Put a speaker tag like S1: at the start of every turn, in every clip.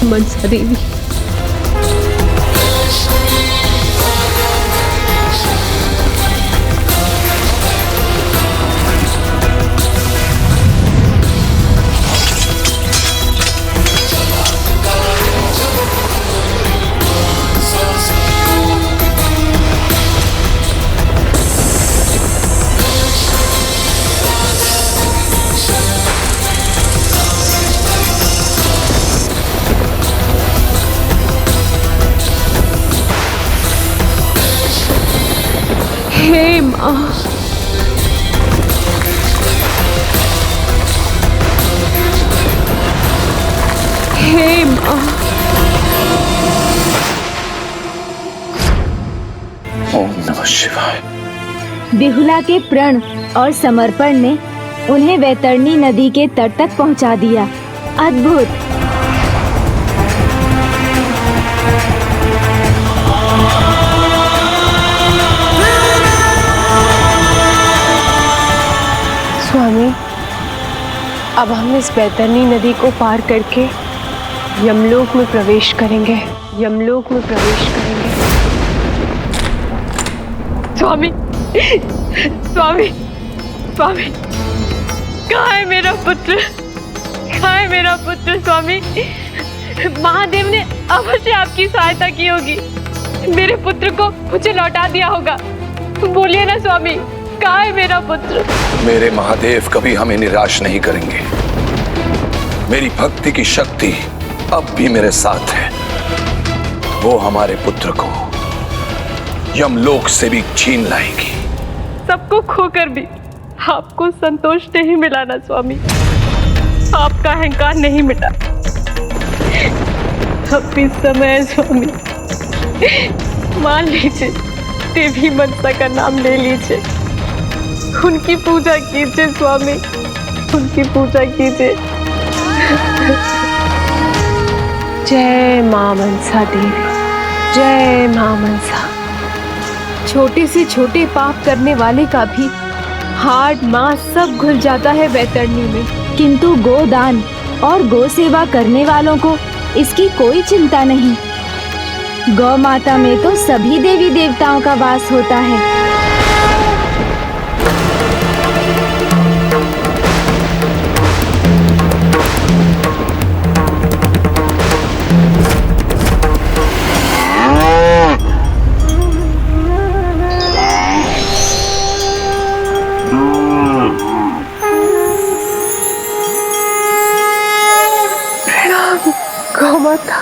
S1: मनसा देवी। हे माँ, हे माँ।
S2: ओम नमः शिवाय।
S3: बिहुला के प्रण और समर्पण ने उन्हें वैतरणी नदी के तट तक पहुंचा दिया। अद्भुत।
S1: स्वामी, अब हम इस वैतरणी नदी को पार करके यमलोक में प्रवेश करेंगे। यमलोक में प्रवेश करेंगे। स्वामी, स्वामी, स्वामी, कहाँ है मेरा पुत्र? कहाँ है मेरा पुत्र स्वामी? महादेव ने अवश्य आपकी सहायता की होगी। मेरे पुत्र को मुझे लौटा दिया होगा। बोलिए ना स्वामी, कहाँ है मेरा पुत्र?
S2: मेरे महादेव कभी हमें निराश नहीं करेंगे। मेरी भक्ति की शक्ति अब भी मेरे साथ है। वो हमारे पुत्र को यमलोक से भी छीन लाएगी।
S1: सबको खोकर भी आपको संतोष नहीं मिला ना स्वामी। आपका अहंकार नहीं मिटा। अब इस समय स्वामी मान लीजिए, देवी मनसा का नाम ले लीजिए, उनकी पूजा कीजिए स्वामी, उनकी पूजा कीजिए। जय मां मनसा देवी, जय मां मनसा। छोटे से छोटे पाप करने वाले का भी हार्ट मांस सब घुल जाता है वैतरणी में,
S3: किंतु गोदान और गौ सेवा करने वालों को इसकी कोई चिंता नहीं। गौ माता में तो सभी देवी देवताओं का वास होता है।
S1: गौ माता,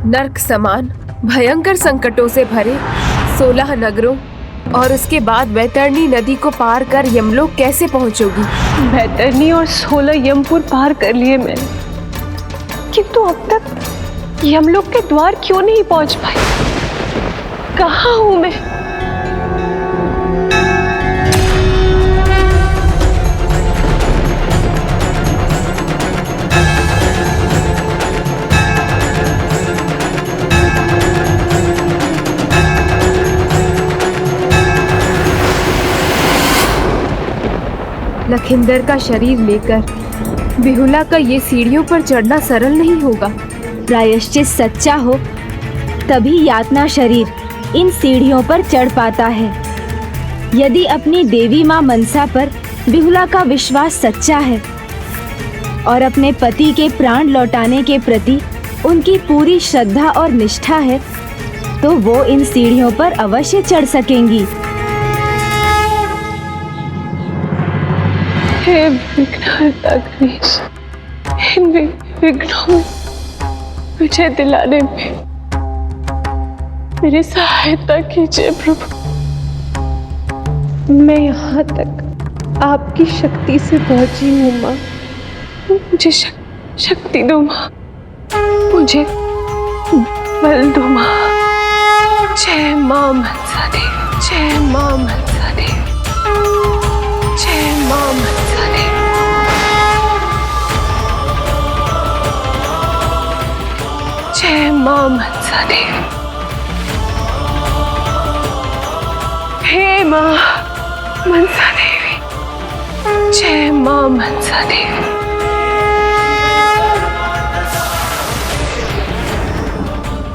S1: नर्क समान भयंकर संकटों से भरे 16 नगरों और उसके बाद वैतरणी नदी को पार कर यमलोक कैसे पहुंचोगी? वैतरणी और 16 यमपुर पार कर लिए मैंने, किंतु अब तक यमलोक के द्वार क्यों नहीं पहुंच पाई? कहाँ हूं मैं? लखिंदर का शरीर लेकर बिहुला का ये सीढ़ियों पर चढ़ना सरल नहीं होगा।
S3: प्रायश्चित सच्चा हो तभी यातना शरीर इन सीढ़ियों पर चढ़ पाता है। यदि अपनी देवी माँ मनसा पर बिहुला का विश्वास सच्चा है और अपने पति के प्राण लौटाने के प्रति उनकी पूरी श्रद्धा और निष्ठा है, तो वो इन सीढ़ियों पर अवश्य चढ़ सकेंगी।
S1: हे विघ्नहर्ता गणेश, इन विघ्नों में मुझे दिलाने में मेरी सहायता कीजिए प्रभु। मैं यहाँ तक आपकी शक्ति से पहुंची हूँ माँ। मुझे शक्ति दो माँ, मुझे बल दो माँ। जय माँ मनसा देवी, जय माँ मनसा देवी, जय माँ मनसा देवी। जय माँ मनसा देवी। हे माँ मनसा देवी, जय माँ मनसा देवी।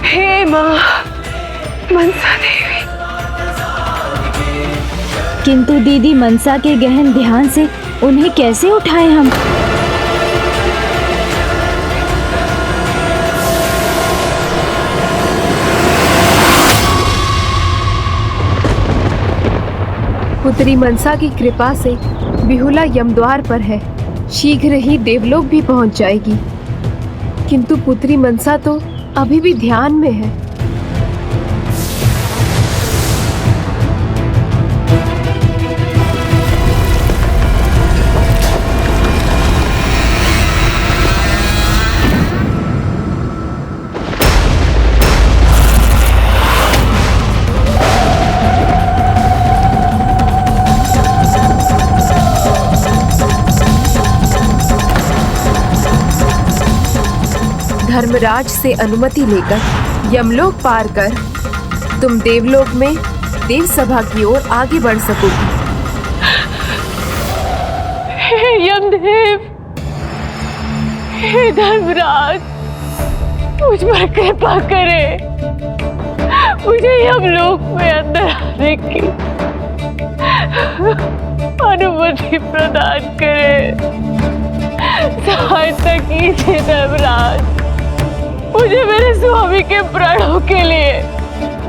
S1: हे माँ मनसा देवी।
S3: किंतु दीदी मनसा के गहन ध्यान से उन्हें कैसे उठाएं हम?
S1: पुत्री मनसा की कृपा से बिहुला यमद्वार पर है। शीघ्र ही देवलोक भी पहुंच जाएगी। किंतु पुत्री मनसा तो अभी भी ध्यान में है। धर्मराज से अनुमति लेकर यमलोक पार कर तुम देवलोक में देव सभा की ओर आगे बढ़ सकोगी। हे यमदेव, हे धर्मराज, मुझ पर कृपा करे। मुझे यमलोक में अंदर आने की अनुमति प्रदान करे। सहायता कीजिए धर्मराज। मुझे मेरे स्वामी के प्राणों के लिए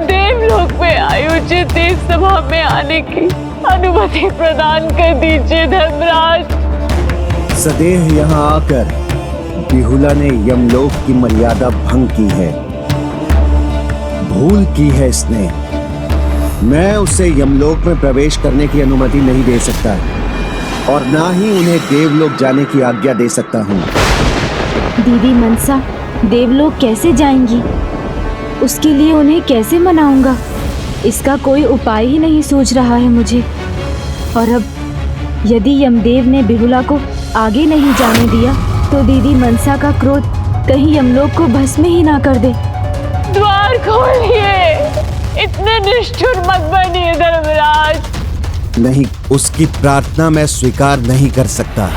S1: देवलोक में आयोजित देव सभा में आने की अनुमति प्रदान कर दीजिए धर्मराज।
S4: सदेह यहाँ आकर बिहुला ने यमलोक की मर्यादा भंग की है, भूल की है इसने। मैं उसे यमलोक में प्रवेश करने की अनुमति नहीं दे सकता और ना ही उन्हें देवलोक जाने की आज्ञा दे सकता हूँ।
S3: दीदी मनसा देवलोक कैसे जाएंगी? उसके लिए उन्हें कैसे मनाऊंगा? इसका कोई उपाय ही नहीं सूझ रहा है मुझे। और अब यदि यमदेव ने बिहुला को आगे नहीं जाने दिया तो दीदी मनसा का क्रोध कहीं यमलोक को भस्म ही ना कर दे।
S1: द्वार खोलिए, इतने निष्ठुर मत बनिए धर्मराज।
S4: नहीं, उसकी प्रार्थना मैं स्वीकार नहीं कर सकता।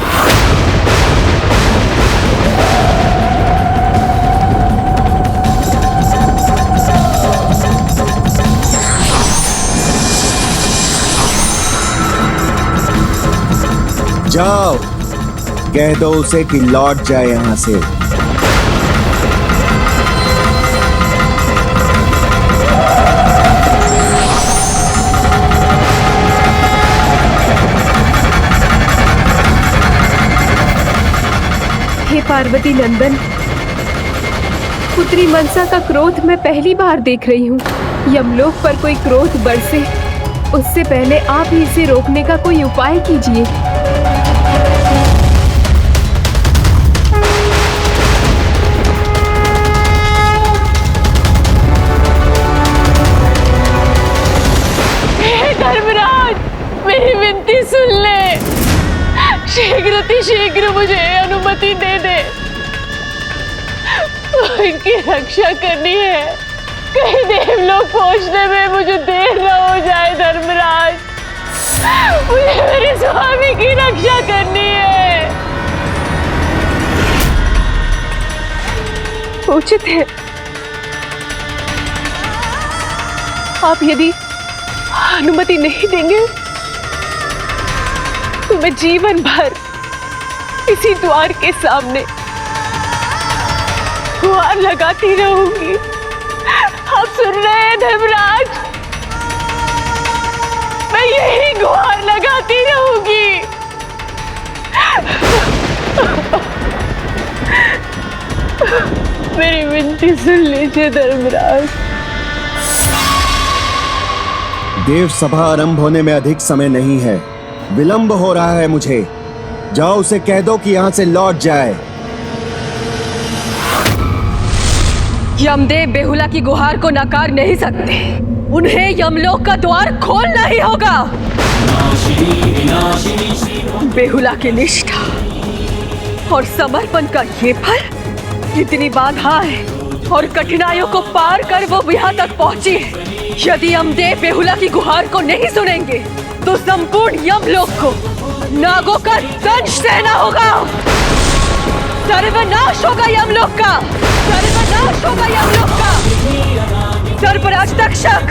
S4: जाओ, कह दो उसे कि लौट जाए यहाँ से।
S1: हे पार्वती नंदन, पुत्री मनसा का क्रोध मैं पहली बार देख रही हूँ। यमलोक पर कोई क्रोध बरसे उससे पहले आप ही इसे रोकने का कोई उपाय कीजिए। धर्मराज, मेरी विनती सुन ले। शीघ्र मुझे अनुमति दे दे। इनकी रक्षा करनी है। कहीं देवलोक पहुंचने में मुझे देर न हो जाए धर्मराज। मुझे मेरे स्वामी की रक्षा करनी है। उचित है, आप यदि अनुमति नहीं देंगे तो मैं जीवन भर इसी द्वार के सामने गुहार लगाती रहूंगी। आप सुन रहे हैं धर्मराज? मैं यही गुहार लगाती रहूंगी। मेरी विनती सुन लीजिए धर्मराज।
S4: देव सभा आरंभ होने में अधिक समय नहीं है, विलंब हो रहा है मुझे। जाओ उसे कह दो कि यहाँ से लौट जाए।
S1: यमदेव बेहुला की गुहार को नकार नहीं सकते, उन्हें यमलोक का द्वार खोलना ही होगा। बेहुला की निष्ठा और समर्पण का ये फल, इतनी बाधाएं और कठिनाइयों को पार कर वो यहाँ तक पहुंची है। यदि यमदेव बेहुला की गुहार को नहीं सुनेंगे तो संपूर्ण यमलोक को नागों का दंश सहना होगा। सर्वनाश होगा यमलोक का, सर्वनाश होगा यमलोक का। सर्पराज तक्षक,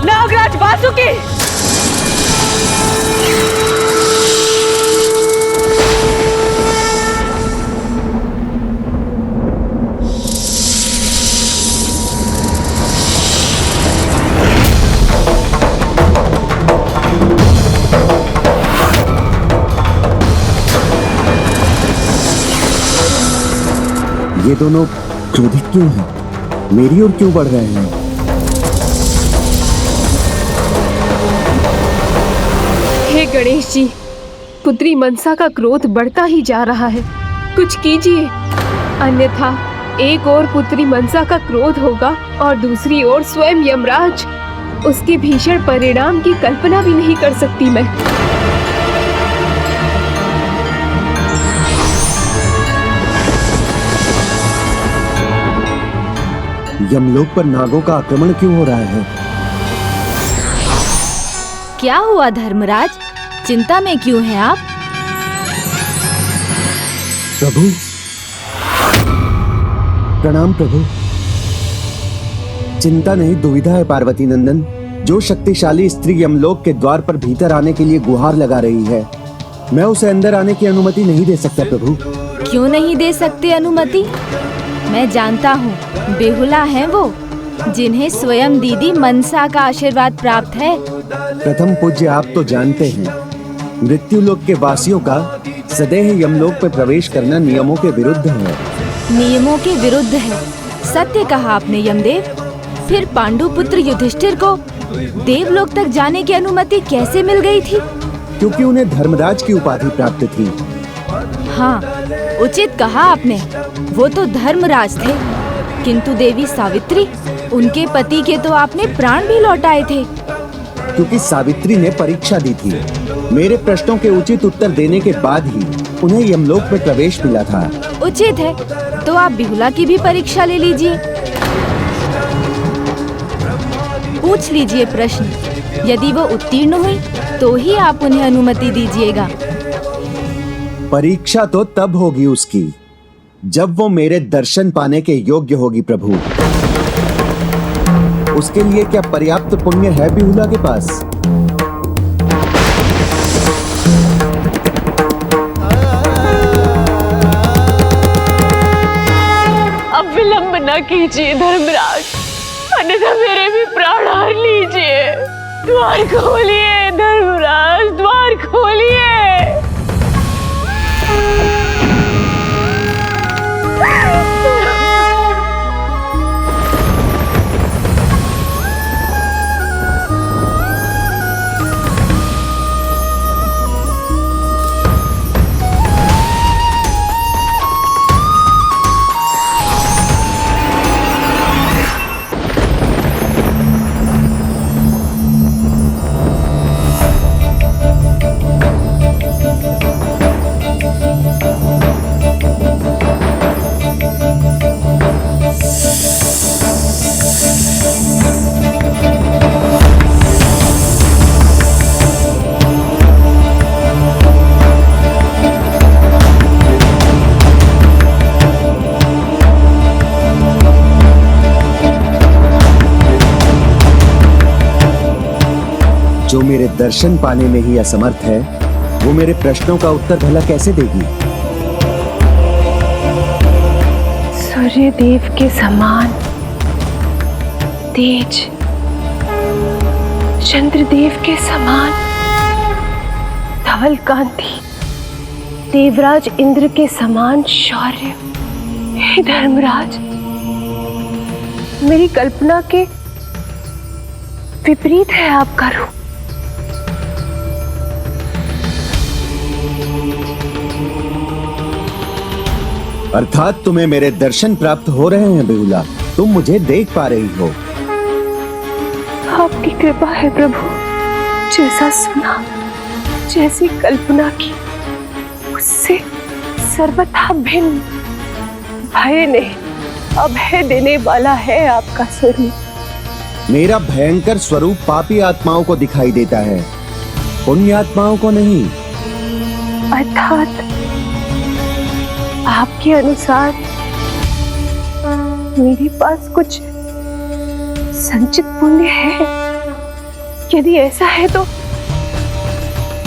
S1: नागराज वासुकी,
S4: ये दोनों क्रोधित क्यों हैं? मेरी ओर क्यों बढ़ रहे हैं?
S1: हे गणेश जी, पुत्री मनसा का क्रोध बढ़ता ही जा रहा है, कुछ कीजिए, अन्यथा एक ओर पुत्री मनसा का क्रोध होगा और दूसरी ओर स्वयं यमराज। उसके भीषण परिणाम की कल्पना भी नहीं कर सकती मैं।
S4: यमलोक पर नागों का आक्रमण क्यों हो रहा है?
S3: क्या हुआ धर्मराज, चिंता में क्यों हैं आप?
S4: प्रभु, प्रणाम प्रभु। चिंता नहीं, दुविधा है पार्वती नंदन। जो शक्तिशाली स्त्री यमलोक के द्वार पर भीतर आने के लिए गुहार लगा रही है, मैं उसे अंदर आने की अनुमति नहीं दे सकता प्रभु।
S3: क्यों नहीं दे सकते अनुमति? मैं जानता हूँ, बेहुला हैं वो, जिन्हें स्वयं दीदी मनसा का आशीर्वाद प्राप्त है।
S4: प्रथम पूज्य, आप तो जानते हैं, मृत्युलोक के वासियों का सदैव यमलोक में प्रवेश करना नियमों के विरुद्ध है।
S3: नियमों के विरुद्ध है, सत्य कहा आपने यमदेव। फिर पांडुपुत्र युधिष्ठिर को देवलोक तक जाने की अनुमति कैसे मिल गई थी?
S4: क्योंकि उन्हें धर्मराज की उपाधि प्राप्त थी।
S3: हाँ, उचित कहा आपने, वो तो धर्मराज थे, किंतु देवी सावित्री, उनके पति के तो आपने प्राण भी लौटाए थे।
S4: क्योंकि सावित्री ने परीक्षा दी थी, मेरे प्रश्नों के उचित उत्तर देने के बाद ही उन्हें यमलोक में प्रवेश मिला था।
S3: उचित है, तो आप बेहुला की भी परीक्षा ले लीजिए, पूछ लीजिए प्रश्न। यदि वो उत्तीर्ण हुई तो ही आप उन्हें अनुमति दीजिएगा।
S4: परीक्षा तो तब होगी उसकी जब वो मेरे दर्शन पाने के योग्य होगी प्रभु। उसके लिए क्या पर्याप्त पुण्य है बेहुला के पास?
S1: अब विलंब न कीजिए धर्मराज, अन्यथा मेरे भी प्राण हर लीजिए। द्वार खोलिए धर्मराज, द्वार खोलिए।
S4: जो मेरे दर्शन पाने में ही असमर्थ है, वो मेरे प्रश्नों का उत्तर भला कैसे देगी?
S1: सूर्य देव के समान तेज, चंद्रदेव के समान धवल कांति, देवराज इंद्र के समान शौर्य, हे धर्मराज, मेरी कल्पना के विपरीत है आपका रूप।
S4: अर्थात तुम्हें मेरे दर्शन प्राप्त हो रहे हैं बेहुला, तुम मुझे देख पा रही हो।
S1: आपकी कृपा है प्रभु। जैसा सुना, जैसी कल्पना की, उससे सर्वथा भिन्न, भय ने अभय देने वाला है आपका स्वरूप।
S4: मेरा भयंकर स्वरूप पापी आत्माओं को दिखाई देता है, पुण्य आत्माओं को नहीं।
S1: अर्थात आपके अनुसार मेरे पास कुछ संचित पुण्य है। यदि ऐसा है तो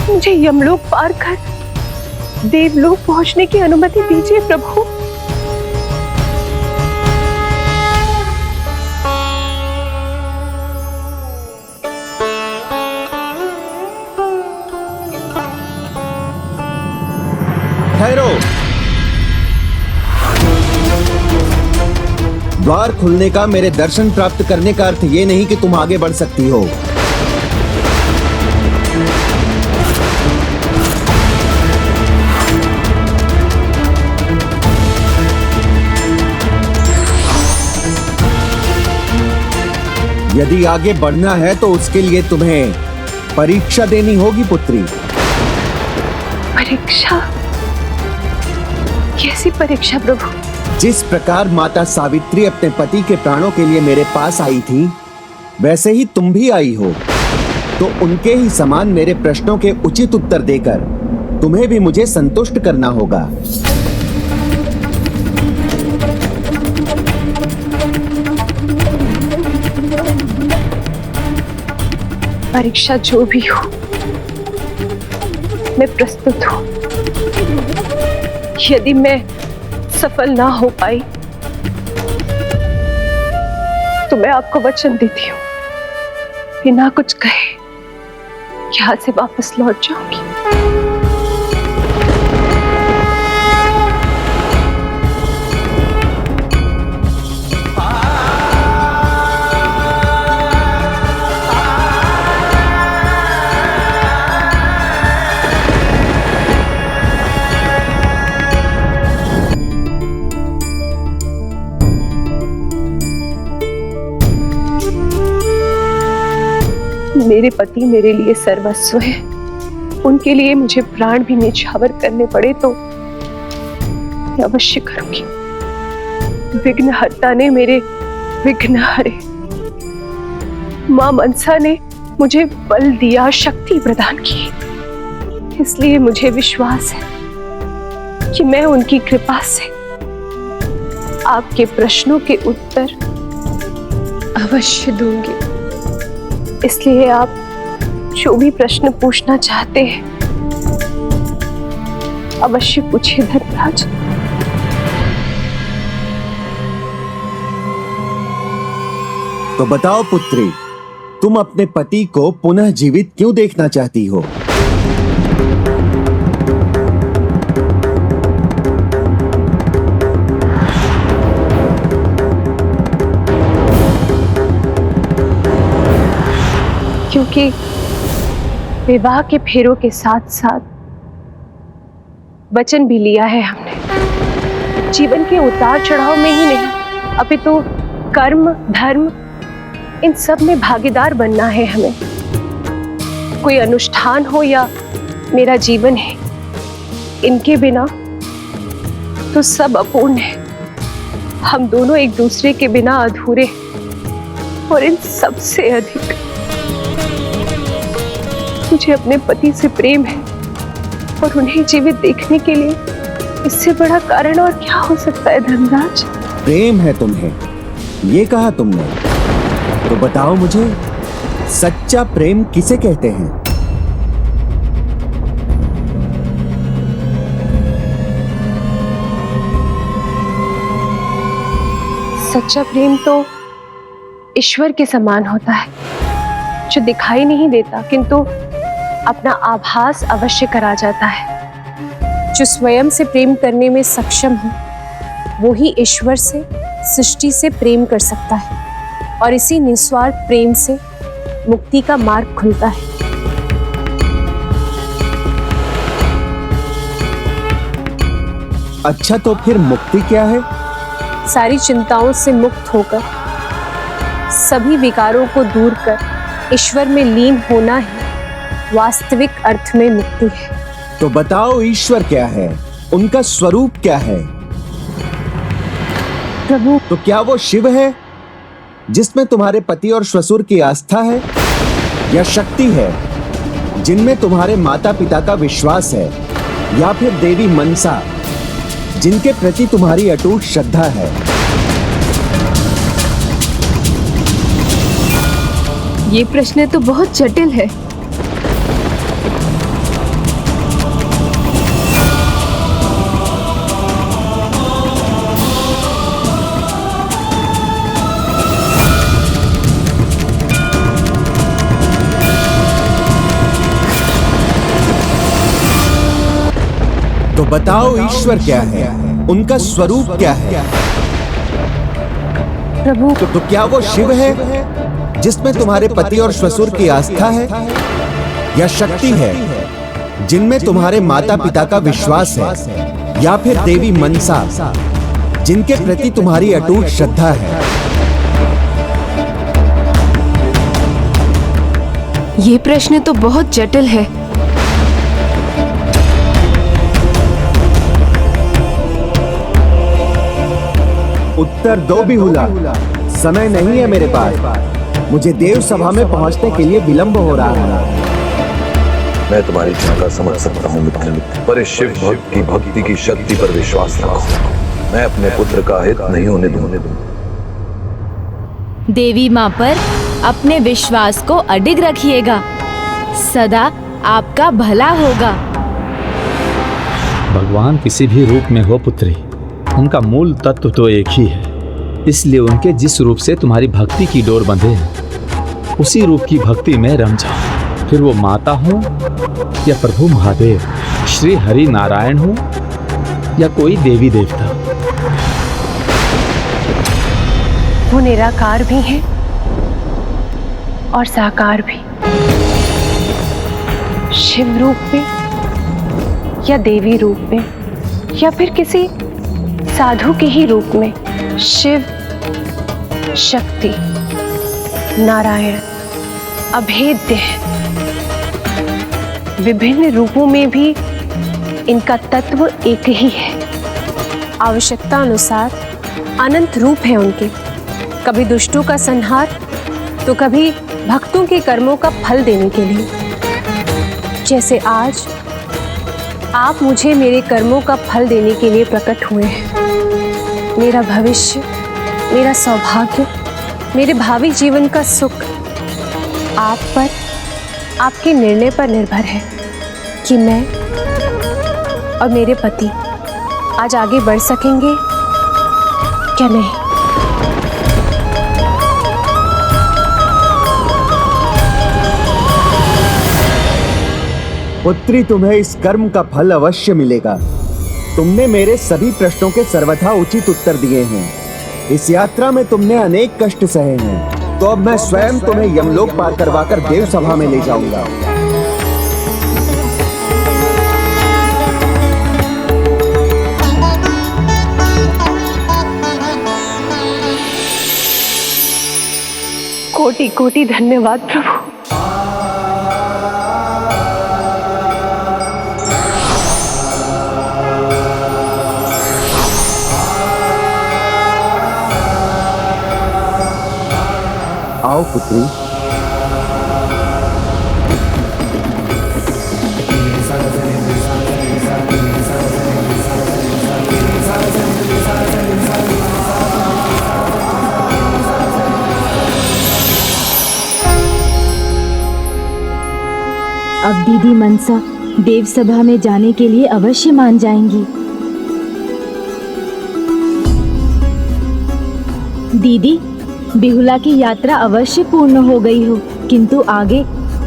S1: मुझे यमलोक पार कर देवलोक पहुंचने की अनुमति दीजिए प्रभु।
S4: ठहरो। द्वार खुलने का, मेरे दर्शन प्राप्त करने का अर्थ ये नहीं कि तुम आगे बढ़ सकती हो। यदि आगे बढ़ना है तो उसके लिए तुम्हें परीक्षा देनी होगी पुत्री।
S1: परीक्षा? कैसी परीक्षा प्रभु?
S4: जिस प्रकार माता सावित्री अपने पति के प्राणों के लिए मेरे पास आई थी, वैसे ही तुम भी आई हो। तो उनके ही समान मेरे प्रश्नों के उचित उत्तर देकर तुम्हें भी मुझे संतुष्ट करना होगा।
S1: परीक्षा जो भी हो, मैं प्रस्तुत हूं। यदि मैं सफल ना हो पाई तो मैं आपको वचन देती हूँ, बिना कुछ कहे यहाँ से वापस लौट जाऊंगी। मेरे पति मेरे लिए सर्वस्व है। उनके लिए मुझे प्राण भी न्यौछावर करने पड़े तो मैं अवश्य करूंगी। विघ्नहर्ता ने मेरे विघ्न हरे। मां मनसा ने मुझे बल दिया, शक्ति प्रदान की। इसलिए मुझे विश्वास है कि मैं उनकी कृपा से आपके प्रश्नों के उत्तर अवश्य दूंगी। इसलिए आप जो भी प्रश्न पूछना चाहते हैं अवश्य पूछिए धर्मराज।
S4: तो बताओ पुत्री, तुम अपने पति को पुनः जीवित क्यों देखना चाहती हो?
S1: क्योंकि विवाह के फेरों के साथ साथ वचन भी लिया है हमने। जीवन के उतार चढ़ाव में ही नहीं, अपितु कर्म, धर्म, इन सब में भागीदार बनना है हमें। कोई अनुष्ठान हो या मेरा जीवन है, इनके बिना तो सब अपूर्ण है। हम दोनों एक दूसरे के बिना अधूरे हैं। और इन सबसे अधिक मुझे अपने पति से प्रेम है, और उन्हें जीवित देखने के लिए इससे बड़ा कारण और क्या हो सकता है धर्मराज?
S4: प्रेम है तुम्हें, ये कहा तुमने। तो बताओ मुझे, सच्चा प्रेम किसे कहते हैं?
S1: सच्चा प्रेम तो ईश्वर के समान होता है, जो दिखाई नहीं देता किंतु अपना आभास अवश्य करा जाता है। जो स्वयं से प्रेम करने में सक्षम हो वो ही ईश्वर से, सृष्टि से प्रेम कर सकता है और इसी निस्वार्थ प्रेम से मुक्ति का मार्ग खुलता है।
S4: अच्छा, तो फिर मुक्ति क्या है?
S1: सारी चिंताओं से मुक्त होकर, सभी विकारों को दूर कर ईश्वर में लीन होना ही वास्तविक अर्थ में मुक्ति है।
S4: तो बताओ, ईश्वर क्या है? उनका स्वरूप क्या है?
S1: प्रभु,
S4: तो क्या वो शिव है जिसमें तुम्हारे पति और ससुर की आस्था है, या शक्ति है जिनमें तुम्हारे माता पिता का विश्वास है, या फिर देवी मनसा जिनके प्रति तुम्हारी अटूट श्रद्धा है?
S1: ये प्रश्न तो बहुत जटिल है।
S4: तो बताओ, ईश्वर क्या है? उनका स्वरूप क्या है?
S1: प्रभु,
S4: तो क्या वो शिव है जिसमें तुम्हारे पति और ससुर की आस्था है, या शक्ति है जिनमें तुम्हारे माता पिता का विश्वास है, या फिर देवी मनसा जिनके प्रति तुम्हारी अटूट श्रद्धा है?
S1: ये प्रश्न तो बहुत जटिल है।
S4: उत्तर दो बिहुला, समय नहीं है मेरे पास। मुझे देव सभा में पहुंचने के लिए विलंब हो रहा है।
S2: मैं तुम्हारी चिंता समझ सकता हूँ मित्र, पर इस शिव भक्त की भक्ति की शक्ति पर विश्वास रखो। मैं अपने पुत्र का हित नहीं होने दूंगा।
S3: देवी माँ पर अपने विश्वास को अडिग रखिएगा, सदा आपका भला होगा।
S5: भगवान किसी भी रूप में हो पुत्री, उनका मूल तत्व तो एक ही है। इसलिए उनके जिस रूप से तुम्हारी भक्ति की डोर बंधे है, उसी रूप की भक्ति में रम जाओ। फिर वो माता हो या प्रभु महादेव, श्री हरि नारायण हो या कोई देवी देवता।
S1: वो निराकार भी है और साकार भी, शिव रूप में या देवी रूप में या फिर किसी साधु के ही रूप में। शिव, शक्ति, नारायण अभेद्य है। विभिन्न रूपों में भी इनका तत्व एक ही है। आवश्यकता अनुसार अनंत रूप है उनके, कभी दुष्टों का संहार तो कभी भक्तों के कर्मों का फल देने के लिए। जैसे आज आप मुझे मेरे कर्मों का फल देने के लिए प्रकट हुए हैं। मेरा भविष्य, मेरा सौभाग्य, मेरे भावी जीवन का सुख आप पर, आपके निर्णय पर निर्भर है कि मैं और मेरे पति आज आगे बढ़ सकेंगे क्या नहीं।
S4: पुत्री, तुम्हें इस कर्म का फल अवश्य मिलेगा। तुमने मेरे सभी प्रश्नों के सर्वथा उचित उत्तर दिए हैं। इस यात्रा में तुमने अनेक कष्ट सहे हैं, तो अब मैं स्वयं तुम्हें यमलोक पार करवाकर देव सभा में ले जाऊंगा।
S1: कोटि कोटि धन्यवाद प्रभु।
S4: आओ पुत्री।
S3: अब दीदी मनसा देव सभा में जाने के लिए अवश्य मान जाएंगी। दीदी, बिहुला की यात्रा अवश्य पूर्ण हो गई हो, किंतु आगे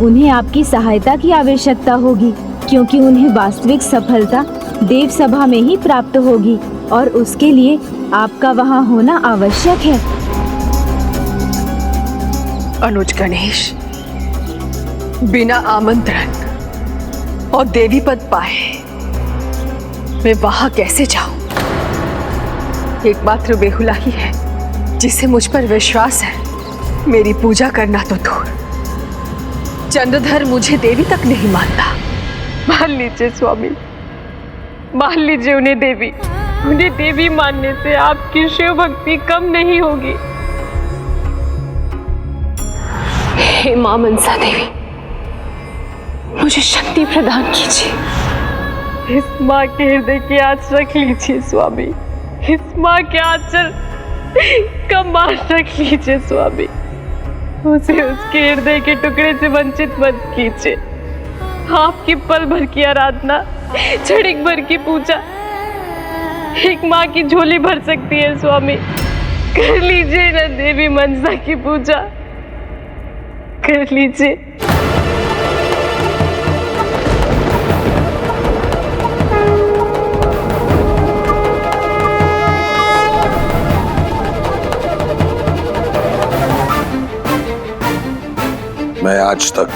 S3: उन्हें आपकी सहायता की आवश्यकता होगी, क्योंकि उन्हें वास्तविक सफलता देव सभा में ही प्राप्त होगी। और उसके लिए आपका वहाँ होना आवश्यक है।
S1: अनुज गणेश, बिना आमंत्रण और देवी पद पाए मैं वहां कैसे जाऊं? एकमात्र बेहुला ही है जिसे मुझ पर विश्वास है। मेरी पूजा करना तो दूर, चंद्रधर मुझे देवी तक नहीं मानता। मान लीजिए स्वामी, मान लीजिए उन्हें देवी मानने से आपकी शिव भक्ति कम नहीं होगी। हे मां मनसा देवी, मुझे शक्ति प्रदान कीजिए। इस माँ के हृदय की आँच रख लीजिए स्वामी, इस माँ के आंचल का मान रख लीजिए स्वामी। उसे उसके हृदय के टुकड़े से वंचित मत कीजिए। आपकी पल भर की आराधना, क्षणिक भर की पूजा एक माँ की झोली भर सकती है स्वामी। कर लीजिए ना देवी मनसा की पूजा, कर लीजिए।
S2: मैं आज तक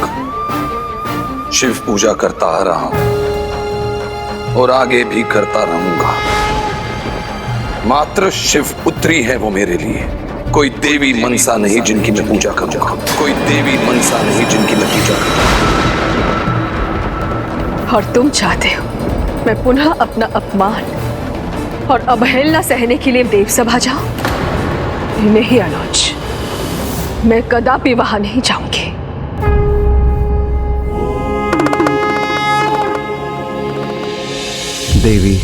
S2: शिव पूजा करता आ रहा हूं और आगे भी करता रहूंगा। मात्र शिव पुत्री है वो मेरे लिए, कोई देवी मनसा नहीं जिनकी मैं पूजा करूंगा, कोई देवी मनसा नहीं जिनकी मैं पूजा करूंगा।
S1: और तुम चाहते हो मैं पुनः अपना अपमान और अवहेलना सहने के लिए देव सभा जाऊं? नहीं अनुज, मैं कदापि वहां नहीं जाऊंगी।
S6: देवी,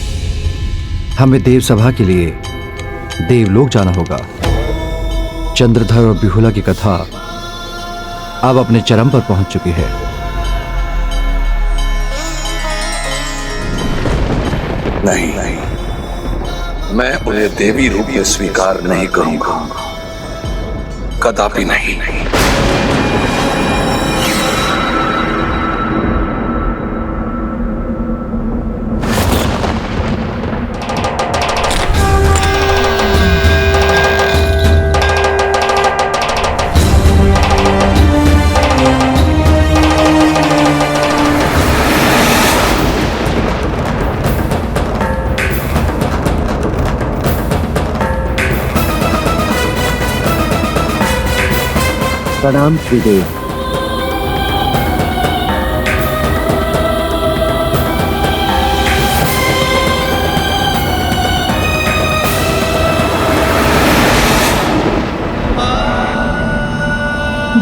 S6: हमें देव सभा के लिए देवलोक जाना होगा। चंद्रधर और बिहुला की कथा अब अपने चरम पर पहुंच चुकी है।
S2: नहीं, मैं उन्हें देवी रूप में स्वीकार नहीं करूंगा, कदापि नहीं।
S4: प्रणाम त्रिदेव।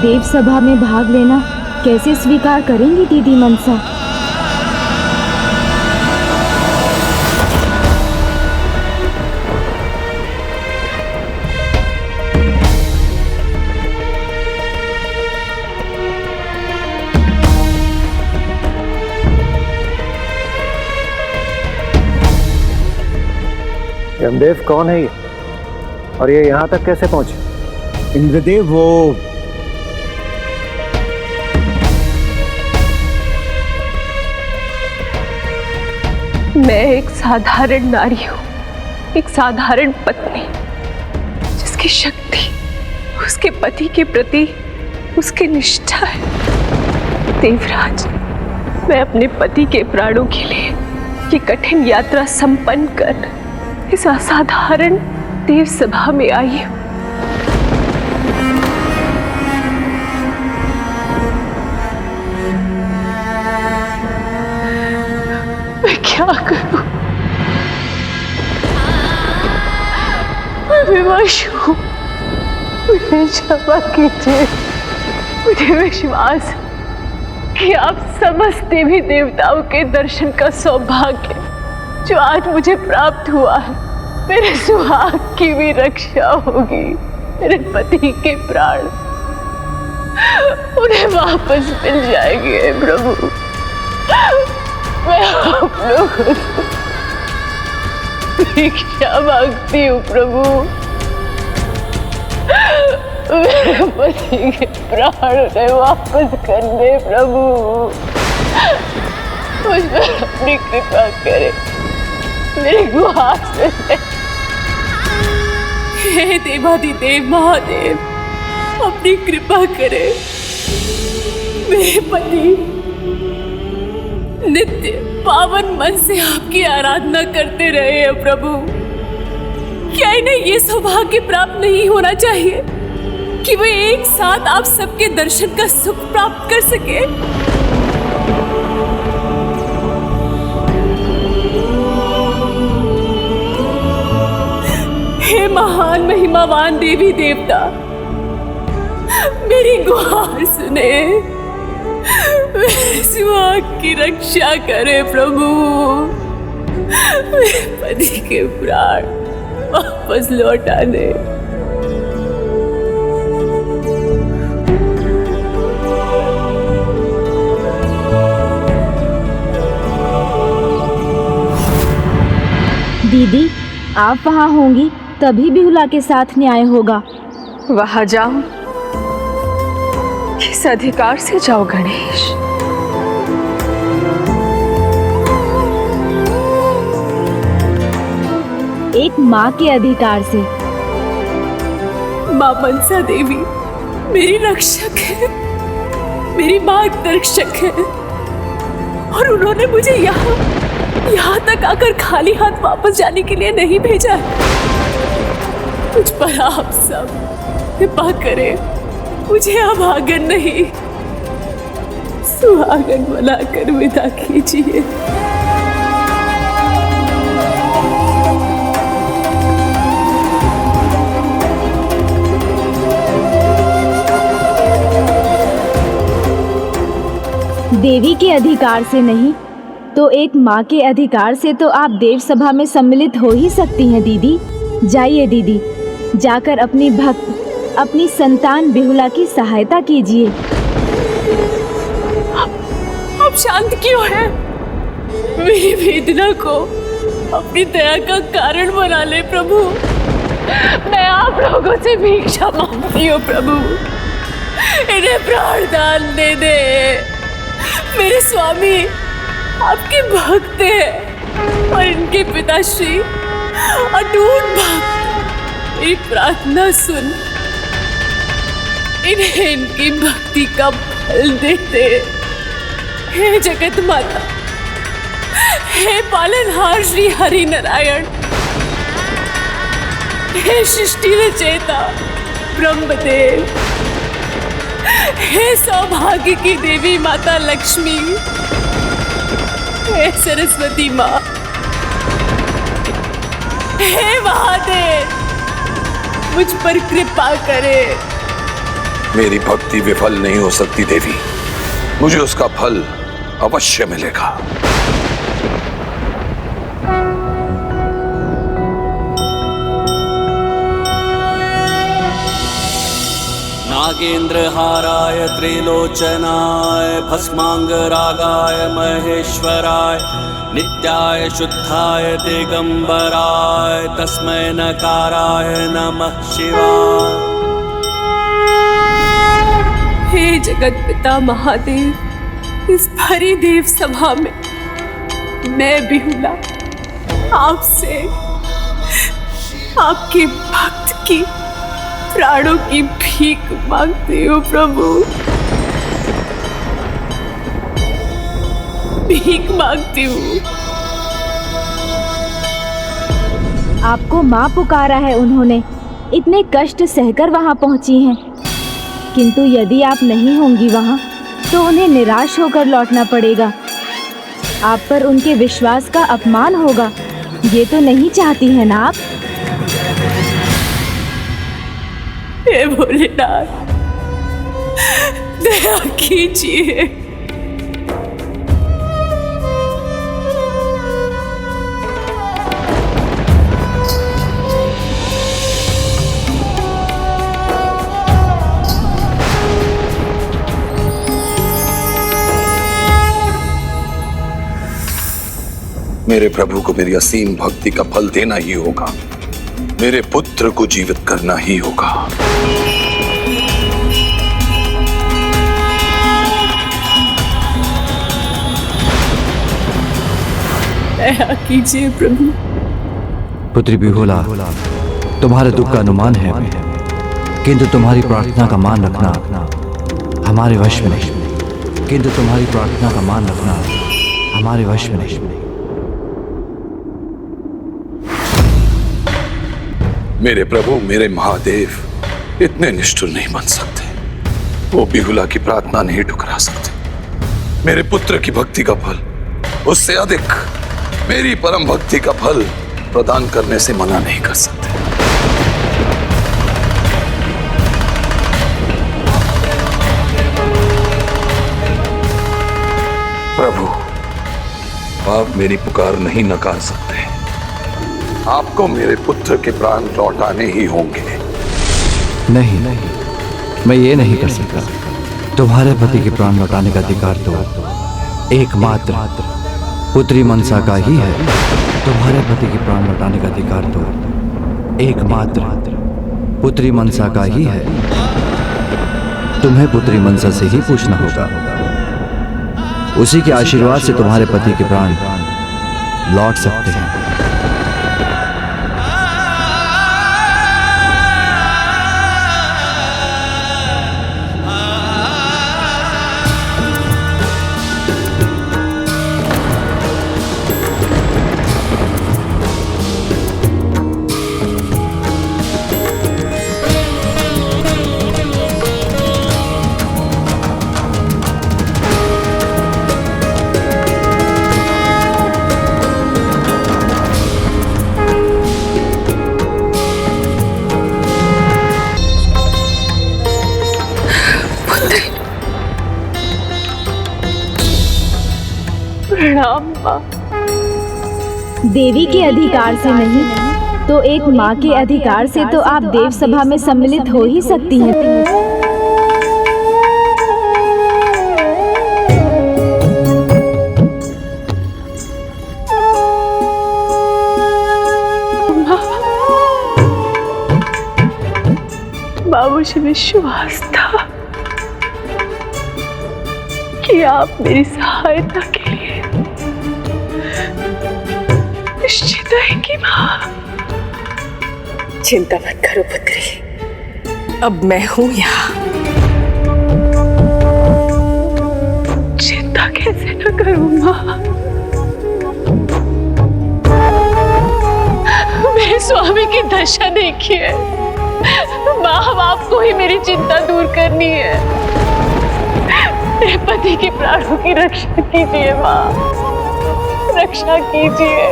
S3: देव सभा में भाग लेना कैसे स्वीकार करेंगी दीदी मनसा?
S6: यमदेव कौन है ये? और ये यहाँ तक कैसे पहुंचे?
S4: इंद्रदेव, वो
S1: मैं एक साधारण नारी हूँ, एक साधारण पत्नी जिसकी शक्ति उसके पति के प्रति उसकी निष्ठा है। देवराज, मैं अपने पति के प्राणों के लिए ये कठिन यात्रा संपन्न कर इस असाधारण देव सभा में आई हूँ। मैं क्या करूं? मैं विवश हूं। मुझे क्षमा कीजिए। मुझे विश्वास कि आप समस्त देवी देवताओं के दर्शन का सौभाग्य जो आज मुझे प्राप्त हुआ है, मेरे सुहाग की भी रक्षा होगी। मेरे पति के प्राण उन्हें वापस मिल जाएंगे प्रभु। मैं आप लोगों से भिक्षा मांगती हूँ प्रभु। मेरे पति के प्राण उन्हें वापस कर दे प्रभु। मुझ पर अपनी कृपा करे। मेरी गुहार सुने। हे देवाधिदेव महादेव, अपनी कृपा करे। मेरे पति नित्य पावन मन से आपकी आराधना करते रहे हैं प्रभु। क्या इन्हें ये सौभाग्य प्राप्त नहीं होना चाहिए कि वे एक साथ आप सबके दर्शन का सुख प्राप्त कर सके? हे महान महिमावान देवी देवता, मेरी गुहार सुने, मेरे सुहाग की रक्षा करे प्रभु। मेरे पति के प्राण वापस लौटा दे।
S3: दीदी, आप वहाँ होंगी तभी बिहुला के साथ न्याय होगा।
S1: वहां जाओ, किस अधिकार से जाओ गणेश?
S3: एक माँ के अधिकार से।
S1: माँ मनसा देवी मेरी रक्षक है, मेरी मार्गदर्शक है, और उन्होंने मुझे यहाँ तक आकर खाली हाथ वापस जाने के लिए नहीं भेजा है। मुझ पर आप सब कृपा करें, मुझे अभागन नहीं सुहागन बनाकर विदा कीजिए।
S3: देवी के अधिकार से नहीं तो एक माँ के अधिकार से तो आप देव सभा में सम्मिलित हो ही सकती हैं दीदी। जाइए दीदी, जाकर अपनी भक्त, अपनी संतान बिहुला की सहायता कीजिए।
S1: आप शांत क्यों हैं? मेरी वेदना को अपनी दया का कारण बना ले प्रभु। मैं आप लोगों से भिक्षा मांगती हूँ प्रभु, इन्हें प्राणदान दे दे। मेरे स्वामी आपके भक्त हैं और इनके पिताश्री अटूट भक्त। मेरी प्रार्थना सुन, इन्हें इनकी भक्ति का फल दे दे। हे जगत माता, हे पालनहार श्री हरि नारायण, हे सृष्टि रचयिता ब्रह्मदेव, हे सौभाग्य की देवी माता लक्ष्मी, हे सरस्वती माँ, हे महादेव, मुझ पर कृपा करे।
S2: मेरी भक्ति विफल नहीं हो सकती देवी, मुझे उसका फल अवश्य मिलेगा।
S7: नागेन्द्रहाराय त्रिलोचनाय भस्मांगरागाय महेश्वराय नित्याय शुद्धाय दिगंबराय तस्मै नकाराय नमः शिवाय।
S1: हे जगत पिता महादेव, इस भरी देव सभा में मैं बिहुला आपसे आपके भक्त की प्राणों की भीख मांगती हूँ प्रभु, भीख मांगती हूँ।
S3: आपको माँ पुकारा है उन्होंने, इतने कष्ट सहकर वहाँ पहुँची हैं। किंतु यदि आप नहीं होंगी वहाँ तो उन्हें निराश होकर लौटना पड़ेगा। आप पर उनके विश्वास का अपमान होगा, ये तो नहीं चाहती हैं ना आप?
S1: हे भोलेनाथ, दया कीजिए।
S2: मेरे प्रभु को मेरी असीम भक्ति का फल देना ही होगा, मेरे पुत्र को जीवित करना ही होगा।
S1: दया कीजिए प्रभु।
S6: पुत्री बिहुला, तुम्हारे दुख का अनुमान है हमें, किंतु तुम्हारी प्रार्थना का मान रखना हमारे वश में नहीं। किंतु तुम्हारी प्रार्थना का मान रखना हमारे वश में नहीं।
S2: मेरे प्रभु, मेरे महादेव इतने निष्ठुर नहीं बन सकते। वो बिहुला की प्रार्थना नहीं ठुकरा सकते। मेरे पुत्र की भक्ति का फल उससे अधिक मेरी परम भक्ति का फल प्रदान करने से मना नहीं कर सकते। प्रभु, आप मेरी पुकार नहीं नकार सकते। आपको मेरे पुत्र के प्राण लौटाने ही होंगे।
S6: नहीं, मैं ये नहीं कर सकता। तुम्हारे पति के प्राण लौटाने का अधिकार तो एकमात्र पुत्री मनसा का ही है। तुम्हारे पति के प्राण लौटाने का अधिकार तो एकमात्र पुत्री मनसा का ही है। तुम्हें पुत्री मनसा से ही पूछना होगा। उसी के आशीर्वाद से तुम्हारे पति के प्राण लौट सकते हैं।
S1: प्रणाम माँ।
S3: देवी के अधिकार से नहीं तो एक माँ के अधिकार से तो आप देव सभा में सम्मिलित हो ही सकती हैं।
S1: माँ, मुझे विश्वास था कि आप मेरी सहायता के लिए निश्चित आएंगी माँ। चिंता मत करो पुत्री, अब मैं हूं यहाँ। चिंता कैसे न करूं माँ। मेरे स्वामी की दशा देखिए माँ, अब आपको ही मेरी चिंता दूर करनी है। मेरे पति के प्राणों की रक्षा कीजिए माँ, रक्षा कीजिए।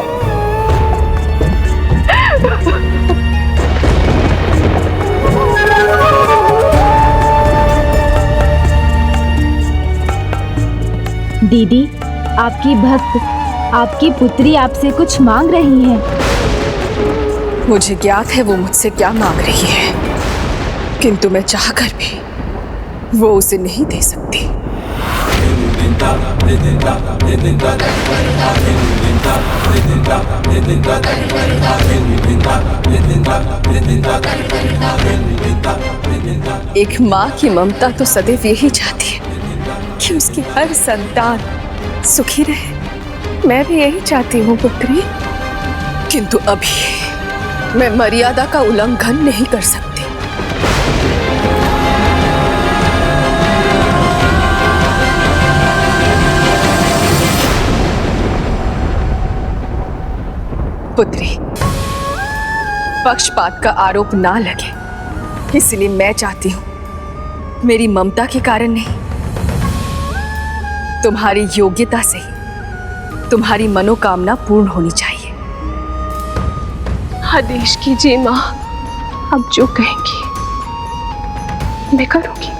S3: दीदी, आपकी भक्त, आपकी पुत्री आपसे कुछ मांग रही है।
S1: मुझे ज्ञात है वो मुझसे क्या मांग रही है, किंतु मैं चाहकर भी वो उसे नहीं दे सकती। एक माँ की ममता तो सदैव यही चाहती है कि उसकी हर संतान सुखी रहे। मैं भी यही चाहती हूँ पुत्री, किंतु अभी मैं मर्यादा का उल्लंघन नहीं कर सकती। पुत्री, पक्षपात का आरोप ना लगे, इसलिए मैं चाहती हूं, मेरी ममता के कारण नहीं, तुम्हारी योग्यता से ही तुम्हारी मनोकामना पूर्ण होनी चाहिए। आदेश कीजिए माँ, अब जो कहेंगी मैं करूंगी।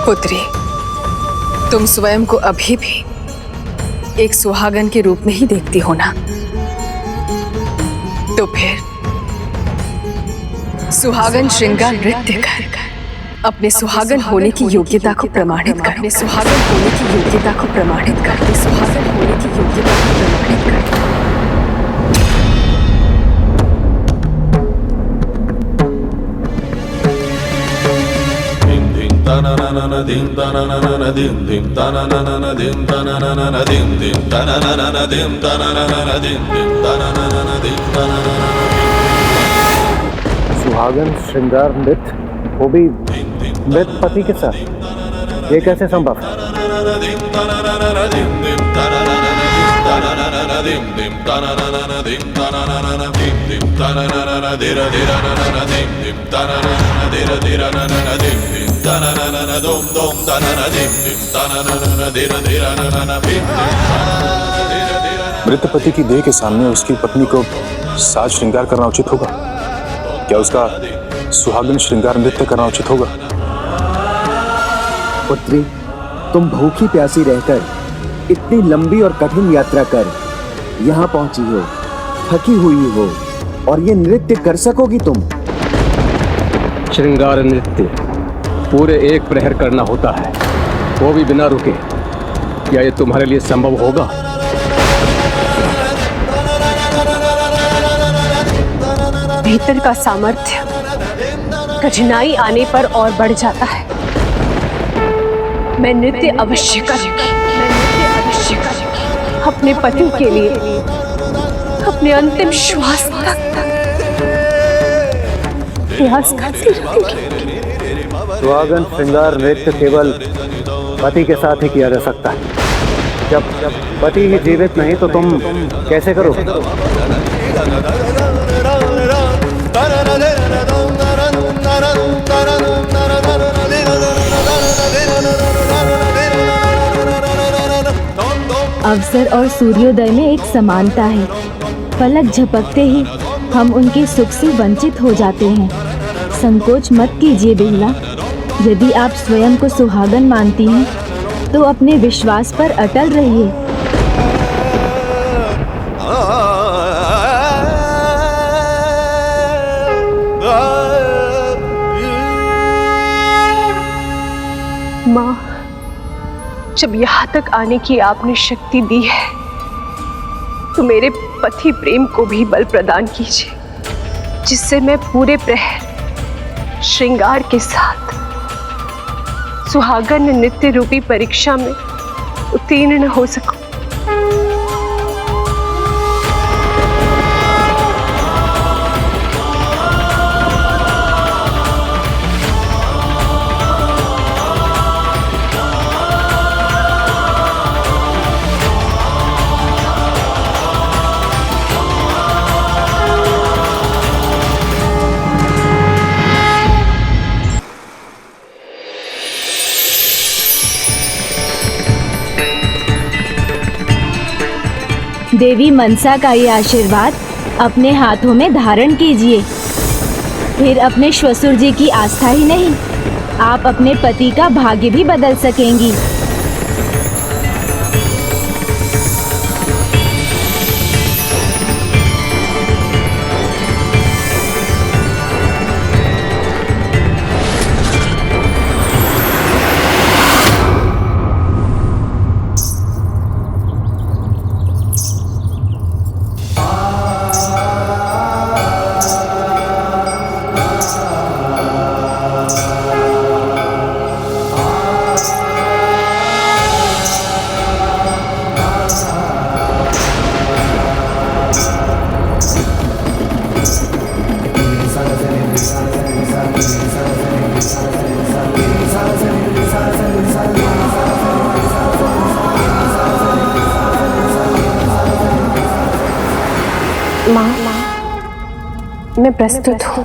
S1: पुत्री, तुम स्वयं को अभी भी एक सुहागन के रूप में ही देखती हो ना, तो फिर सुहागन श्रृंगार नृत्य कर अपने सुहागन होने की योग्यता को प्रमाणित कर, अपने सुहागन होने की योग्यता को प्रमाणित कर, अपने सुहागन होने की योग्यता को प्रमाणित कर।
S8: सुहागन श्रृंगार नृत्य, वो भी मृत पति के साथ, ये कैसे संभव है?
S9: मृत पति की देह के सामने उसकी पत्नी को साज श्रृंगार करना उचित होगा क्या? उसका सुहागन श्रृंगार नृत्य करना उचित होगा?
S4: पुत्री, तुम भूखी प्यासी रहकर इतनी लंबी और कठिन यात्रा कर यहाँ पहुंची हो, थकी हुई हो, और ये नृत्य कर सकोगी तुम?
S8: श्रृंगार नृत्य पूरे 1 प्रहर करना होता है, वो भी बिना रुके। क्या ये तुम्हारे लिए संभव होगा?
S1: भीतर का सामर्थ्य कठिनाई आने पर और बढ़ जाता है। मैं नृत्य अवश्य करूंगी, अपने पति के लिए, अपने अंतिम श्वास तक प्रयास करती रहूंगी।
S8: सुहागन श्रृंगार नृत्य केवल पति के साथ ही किया जा सकता है। जब पति ही जीवित नहीं तो तुम कैसे करोगे?
S3: अवसर और सूर्योदय में एक समानता है। पलक झपकते ही हम उनके सुख से वंचित हो जाते हैं। संकोच मत कीजिए बेहुला। यदि आप स्वयं को सुहागन मानती हैं तो अपने विश्वास पर अटल रहिए।
S1: माँ, जब यहाँ तक आने की आपने शक्ति दी है तो मेरे पति प्रेम को भी बल प्रदान कीजिए, जिससे मैं पूरे प्रहर श्रृंगार के साथ सुहागन नृत्य रूपी परीक्षा में उत्तीर्ण हो सकूं।
S3: देवी मनसा का ये आशीर्वाद अपने हाथों में धारण कीजिए। फिर अपने श्वशुर जी की आस्था ही नहीं, आप अपने पति का भाग्य भी बदल सकेंगी।
S1: माँ, मैं प्रस्तुत हूँ।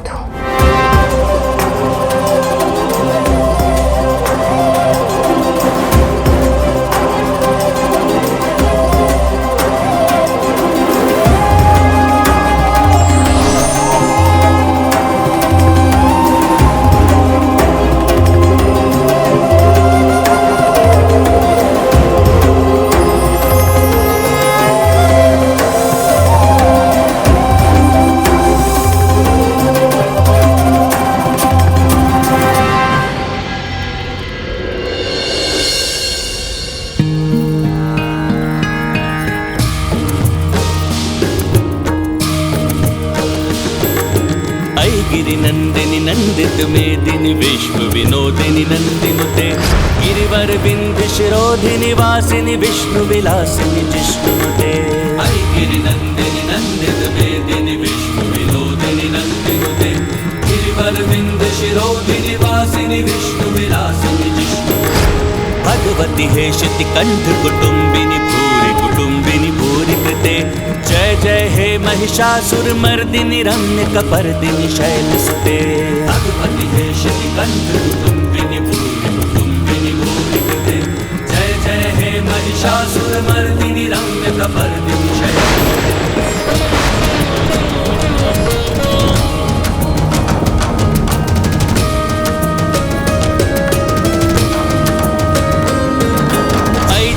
S7: नंदित मेदिनी विश्व विनोदिनी नंदिनुते गिरिवर विंध्य शिरोधिनी वासिनी विष्णु विलासिनी जिष्णुनुते हरि गिरि नंदिनी नंदित मेदिनी विश्व विनोदिनी नंदिनुते गिरिवर विंध्य शिरोधिनी वासिनी विष्णु विलासिनी जिष्णु भगवती हेशिति कंठ कुटुंबिनी भूरि कुटुंबिनी भूरि कृते जय जय हे महिषासुर मर्दिनी रम्य कपर्दिनी शैलसुते भगवती हेशिति कंठ कुटुंबिनी भूरि कुटुंबिनी भूरि कृते जय जय हे महिषासुर मर्दिनी रम्य कपर्दिनी शैलसुते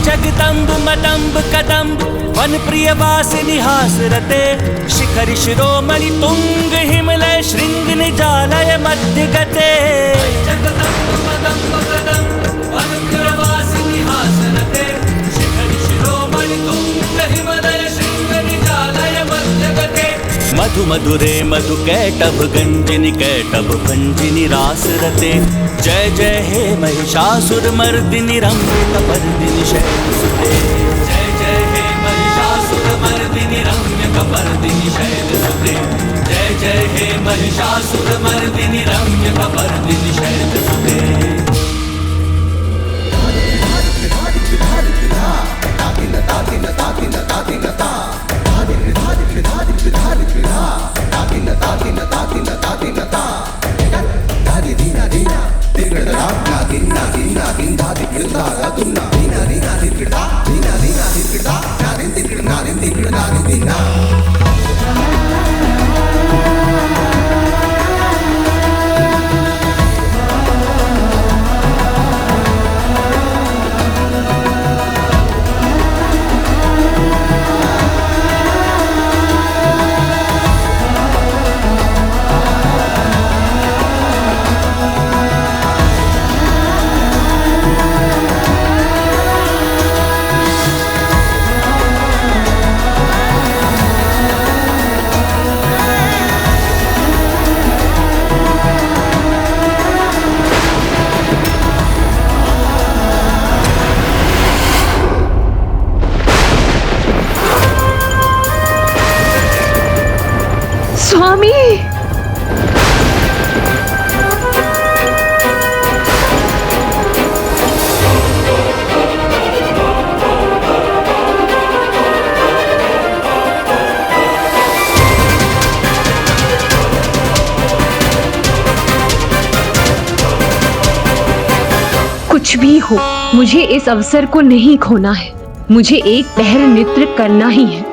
S7: जगदम्ब मदम्ब कदम्ब वन प्रिय वासिनी हासरते शिखरि शिरोमणि तुंग हिमलय श्रृंग निजालय मध्य गते जगदम्ब मदम्ब कदम्ब वन प्रिय वासिनी हासरते शिखरि शिरोमणि तुंग हिमलय श्रृंग निजालय मध्य गते मधु मधुरे मधु कैटभ गंजिनी कैटभ भंजिनी रासरते जय जय हे महिषासुर मर्दिनी रम्य कपर्दिनी शैलसुते जय जय हे महिषासुर मर्दिनी रम्य कपर्दिनी शैलसुते जय जय हे महिषासुर मर्दिनी रम्य कपर्दिनी शैलसुते
S1: स्वामी,
S10: कुछ भी हो, मुझे इस अवसर को नहीं खोना है। मुझे एक पहर नृत्य करना ही है।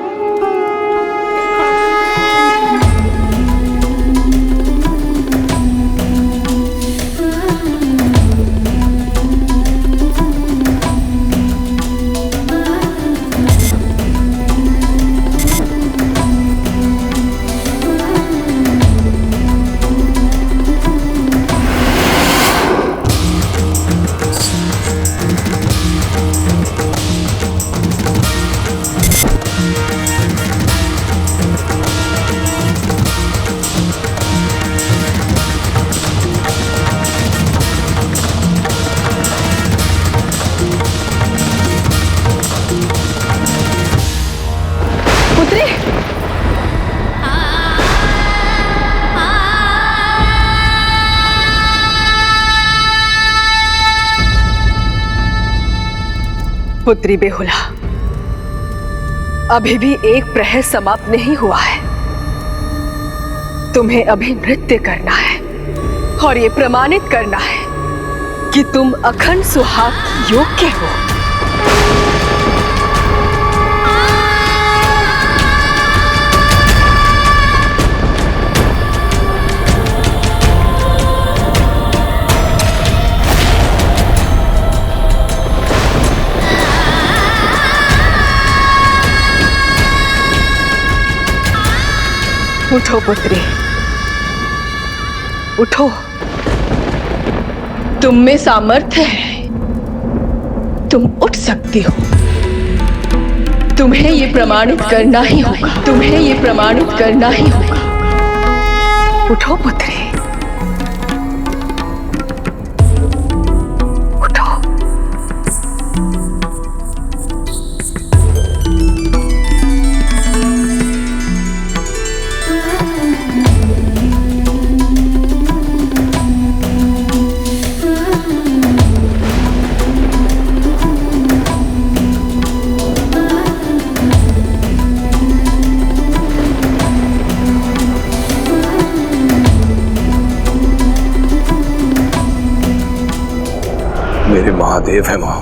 S1: पुत्री बेहुला, अभी भी एक प्रहर समाप्त नहीं हुआ है। तुम्हें अभी नृत्य करना है और ये प्रमाणित करना है कि तुम अखंड सुहाग योग्य हो। उठो पुत्री, उठो। तुम में सामर्थ्य है, तुम उठ सकती हो। तुम्हें ये प्रमाणित करना ही होगा, तुम्हें ये प्रमाणित करना ही होगा। उठो पुत्री।
S2: महादेव है मां,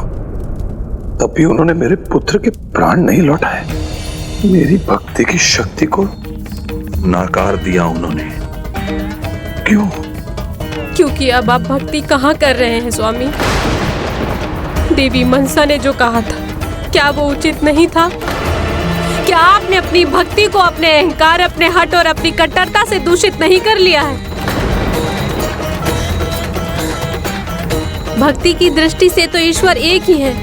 S2: तब भी उन्होंने मेरे पुत्र के प्राण नहीं लौटाए। मेरी भक्ति की शक्ति को नकार दिया उन्होंने। क्यों?
S1: क्योंकि अब आप भक्ति कहाँ कर रहे हैं स्वामी? देवी मनसा ने जो कहा था, क्या वो उचित नहीं था? क्या आपने अपनी भक्ति को अपने अहंकार, अपने हठ और अपनी कट्टरता से दूषित नहीं कर लिया है? भक्ति की दृष्टि से तो ईश्वर एक ही है,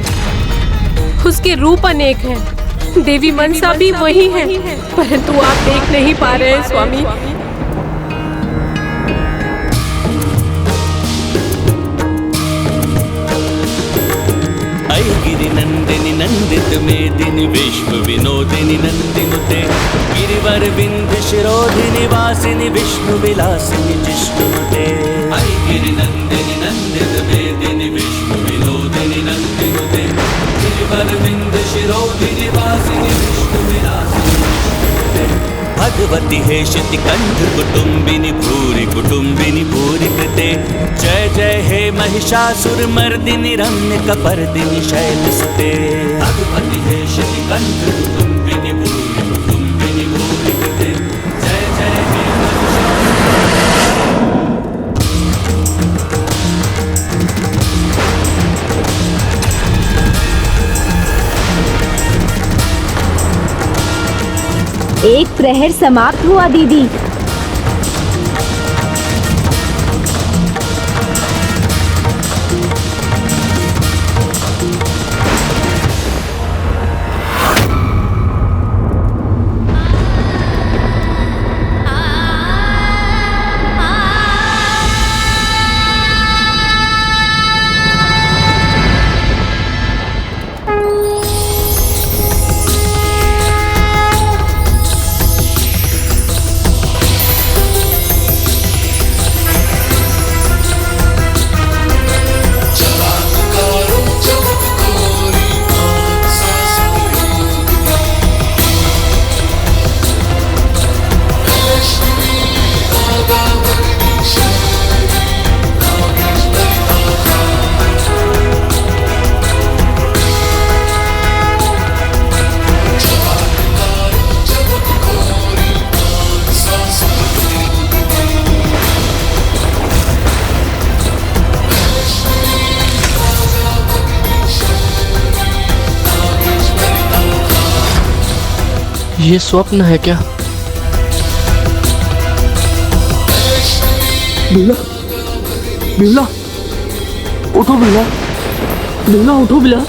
S1: उसके रूप अनेक हैं। देवी मनसा भी वही है, परंतु आप देख नहीं पा रहे हैं स्वामी।
S7: गिरि नंदिनी नंदित मेदिनी विश्व विनोदिनी नंदिनुते गिरिवर विंध्य शिरोधिनी वासिनी विष्णु विलासिनी जिष्णुते। गिरि नंदिनी नंदित मेदिनी विश्व विनोदिनी नंदिनुते गिरिवर विंध्य शिरोधिनी वासिनी विष्णु विलासिनी जिष्णुते। भगवती हेशति कंठ कुटुंबिनी भूरि कृते जय जय हे महिषासुर मर्दिनी रम्य कपर्दिनी शैलसुते। भगवती हेशति कंठ कुटुंबिनी भूरि कृते जय जय हे
S3: एक प्रहर समाप्त हुआ दीदी।
S11: ये स्वप्न है क्या? बिमला, बिमला, उठो बिमला, बिमला उठो बिमला।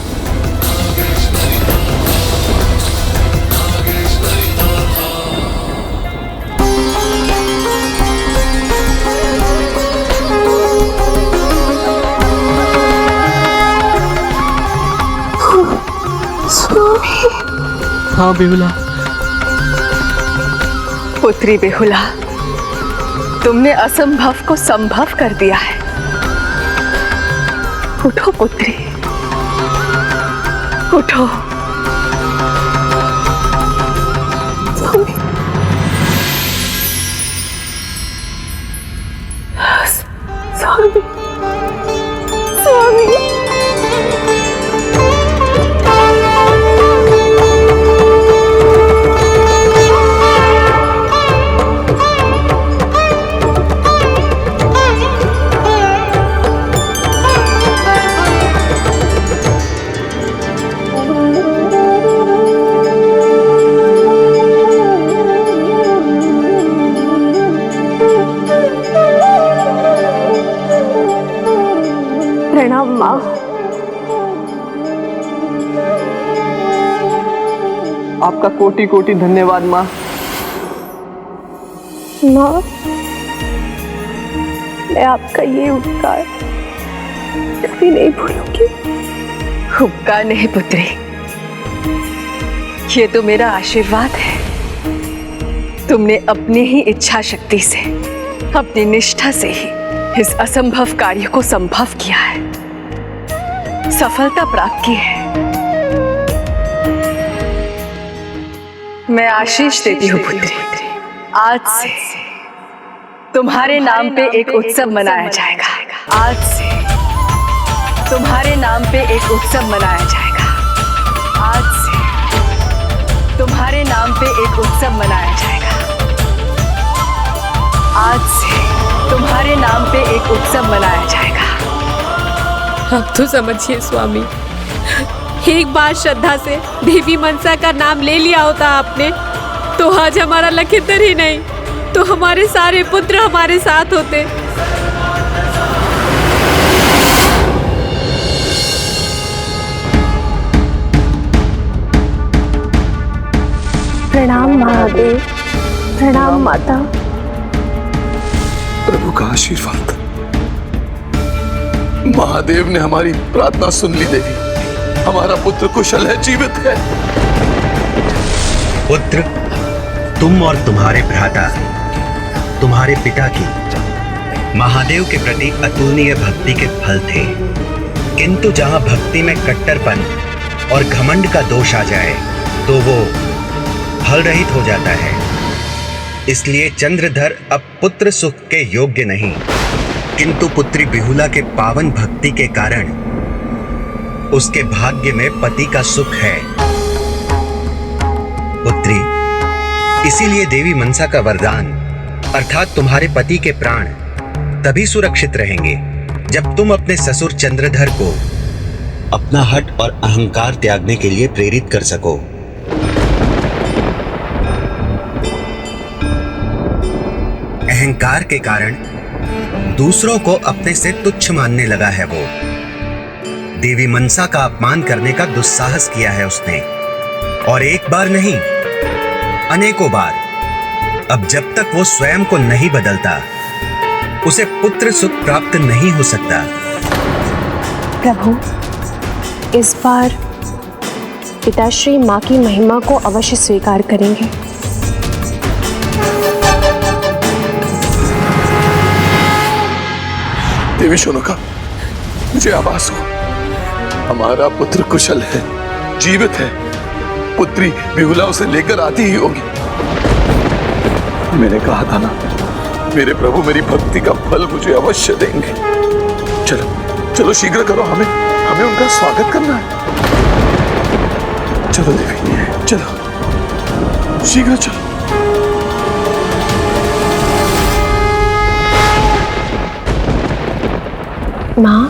S11: हाँ बिमला।
S1: पुत्री बेहुला, तुमने असंभव को संभव कर दिया है। उठो पुत्री, उठो। स्वामी, स्वामी, स्वामी। प्रणाम माँ।
S11: आपका कोटि कोटि धन्यवाद माँ।
S1: माँ, मैं आपका ये उपकार कभी नहीं भूलूंगी। उपकार नहीं पुत्री, ये तो मेरा आशीर्वाद है। तुमने अपनी ही इच्छा शक्ति से, अपनी निष्ठा से ही इस असंभव कार्य को संभव किया है, सफलता प्राप्त की है। मैं आशीष देती हूँ पुत्री। आज से तुम्हारे नाम पे एक उत्सव मनाया जाएगा। आज से
S12: तुम्हारे नाम पे एक उत्सव मनाया जाएगा। आज से तुम्हारे नाम पे एक उत्सव मनाया जाएगा। आज से तुम्हारे नाम पे एक उत्सव मनाया जाएगा।
S1: अब तो समझिए स्वामी, एक बार श्रद्धा से देवी मनसा का नाम ले लिया होता आपने तो आज हमारा लखिंदर ही नहीं तो हमारे सारे पुत्र हमारे साथ होते।
S12: प्रणाम महादेव, प्रणाम माता।
S2: प्रभु का आशीर्वाद। महादेव ने हमारी प्रार्थना सुन ली देवी, हमारा पुत्र कुशल है, जीवित है।
S13: पुत्र, तुम और तुम्हारे भ्राता तुम्हारे पिता की महादेव के प्रति अतुलनीय भक्ति के फल थे, किंतु जहां भक्ति में कट्टरपन और घमंड का दोष आ जाए तो वो फल रहित हो जाता है। इसलिए चंद्रधर अब पुत्र सुख के योग्य नहीं, किंतु पुत्री बिहुला के पावन भक्ति के कारण उसके भाग्य में पति का सुख है। पुत्री, इसीलिए देवी मनसा का वरदान अर्थात तुम्हारे पति के प्राण तभी सुरक्षित रहेंगे जब तुम अपने ससुर चंद्रधर को अपना हठ और अहंकार त्यागने के लिए प्रेरित कर सको। अहंकार के कारण दूसरों को अपने से तुच्छ मानने लगा है वो। देवी मनसा का अपमान करने का दुस्साहस किया है उसने, और एक बार नहीं अनेकों बार। अब जब तक वो स्वयं को नहीं बदलता उसे पुत्र सुख प्राप्त नहीं हो सकता।
S12: प्रभु, इस बार पिताश्री माँ की महिमा को अवश्य स्वीकार करेंगे।
S2: देवी शोनका, मुझे आभास हो हमारा पुत्र कुशल है, जीवित है। पुत्री बिहुला उसे लेकर आती ही होगी। मैंने कहा था ना, मेरे प्रभु मेरी भक्ति का फल मुझे अवश्य देंगे। चलो चलो शीघ्र करो, हमें उनका स्वागत करना है। चलो देवी, चलो शीघ्र चलो।
S12: माँ,